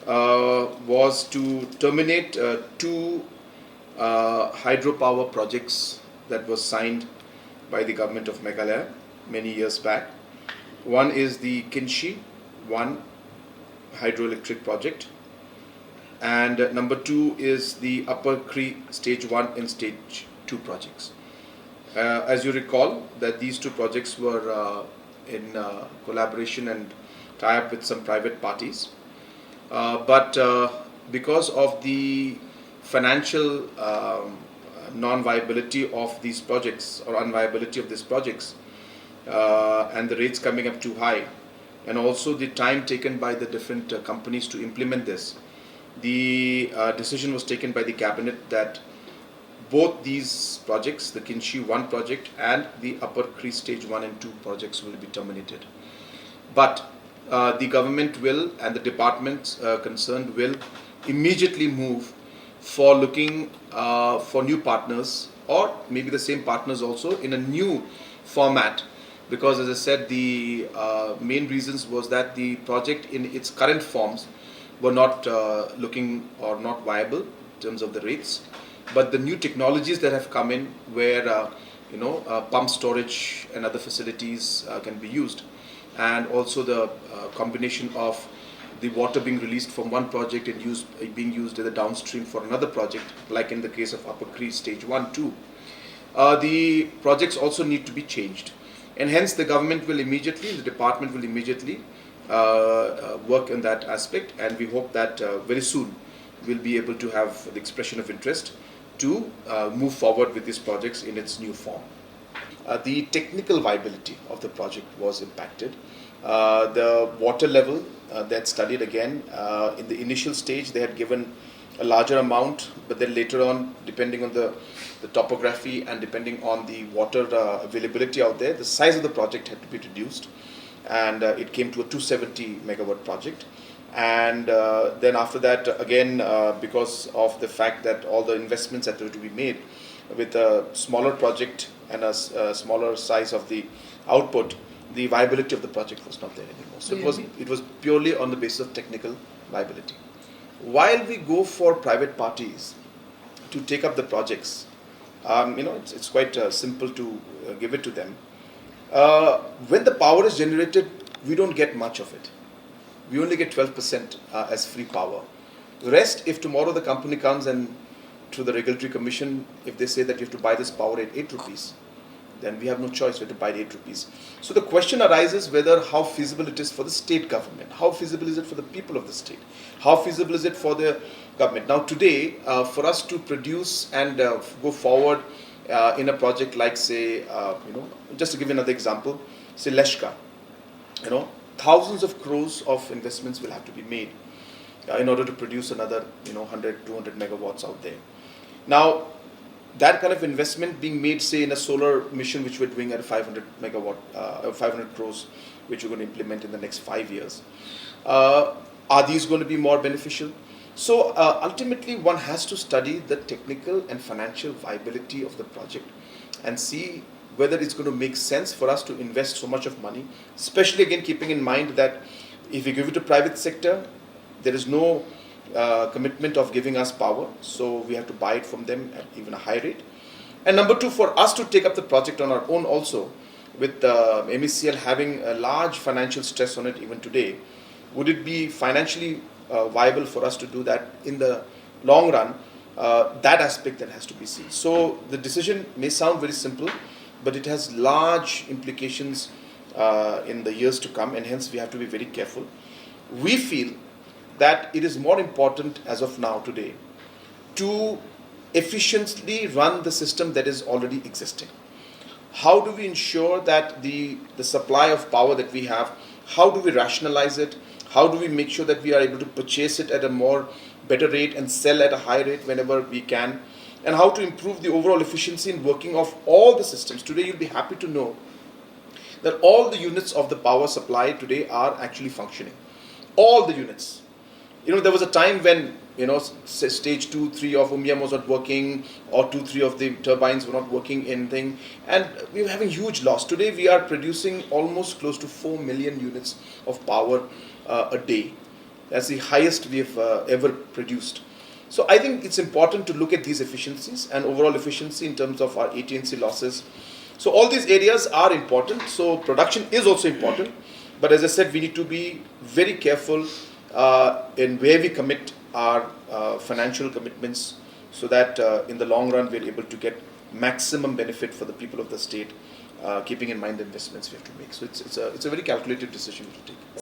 was to terminate two hydropower projects that was signed by the government of Meghalaya many years back. One is the Kinshi 1 hydroelectric project, and number 2 is the Upper Cree Stage 1 and Stage 2 projects. As you recall, that these two projects were in collaboration and tie-up with some private parties. But because of the financial non-viability of these projects or unviability of these projects, and the rates coming up too high, and also the time taken by the different companies to implement this, the decision was taken by the cabinet that both these projects, the Kinshi 1 project and the Upper Cree Stage 1 and 2 projects, will be terminated. But the government will, and the departments concerned will immediately move for looking for new partners, or maybe the same partners also in a new format, because as I said, the main reasons was that the project in its current forms were not looking or not viable in terms of the rates. But the new technologies that have come in, where pump storage and other facilities can be used, and also the combination of the water being released from one project and being used as a downstream for another project, like in the case of Upper Cree Stage 1, 2, the projects also need to be changed. And hence the government will immediately, the department will immediately work in that aspect, and we hope that very soon we'll be able to have the expression of interest to move forward with these projects in its new form. The technical viability of the project was impacted. The water level, they had studied again. In the initial stage, they had given a larger amount, but then later on, depending on the topography and depending on the water availability out there, the size of the project had to be reduced, and it came to a 270 megawatt project. And then after that, again, because of the fact that all the investments that were to be made with a smaller project and a smaller size of the output, the viability of the project was not there anymore. So it was purely on the basis of technical viability. While we go for private parties to take up the projects, it's quite simple to give it to them. When the power is generated, we don't get much of it. We only get 12% as free power. The rest, if tomorrow the company comes and through the regulatory commission, if they say that you have to buy this power at 8 rupees, then we have no choice, we have to buy at 8 rupees. So the question arises whether how feasible it is for the state government, how feasible is it for the people of the state, how feasible is it for the government. Now today, for us to produce and go forward in a project like, say, just to give you another example, say Leshka, thousands of crores of investments will have to be made in order to produce another 100, 200 megawatts out there. Now, that kind of investment being made, say, in a solar mission which we're doing at 500 megawatt, 500 crores, which we're going to implement in the next 5 years, are these going to be more beneficial? So ultimately, one has to study the technical and financial viability of the project and see whether it's going to make sense for us to invest so much of money, especially again keeping in mind that if we give it to private sector, there is no commitment of giving us power, so we have to buy it from them at even a high rate. And number two, for us to take up the project on our own also, with MECL having a large financial stress on it even today, would it be financially viable for us to do that in the long run? That aspect that has to be seen. So the decision may sound very simple, but it has large implications in the years to come, and hence we have to be very careful. We feel that it is more important as of now today to efficiently run the system that is already existing. How do we ensure that the supply of power that we have, how do we rationalize it? How do we make sure that we are able to purchase it at a better rate and sell at a high rate whenever we can? And how to improve the overall efficiency in working of all the systems. Today you'll be happy to know that all the units of the power supply today are actually functioning. All the units. There was a time when, stage 2, 3 of Umyam was not working, or 2, 3 of the turbines were not working, anything, and we were having huge loss. Today we are producing almost close to 4 million units of power a day. That's the highest we have ever produced. So I think it's important to look at these efficiencies and overall efficiency in terms of our AT&C losses. So all these areas are important. So production is also important. But as I said, we need to be very careful in where we commit our financial commitments, so that in the long run we're able to get maximum benefit for the people of the state, keeping in mind the investments we have to make. So it's a very calculated decision to take.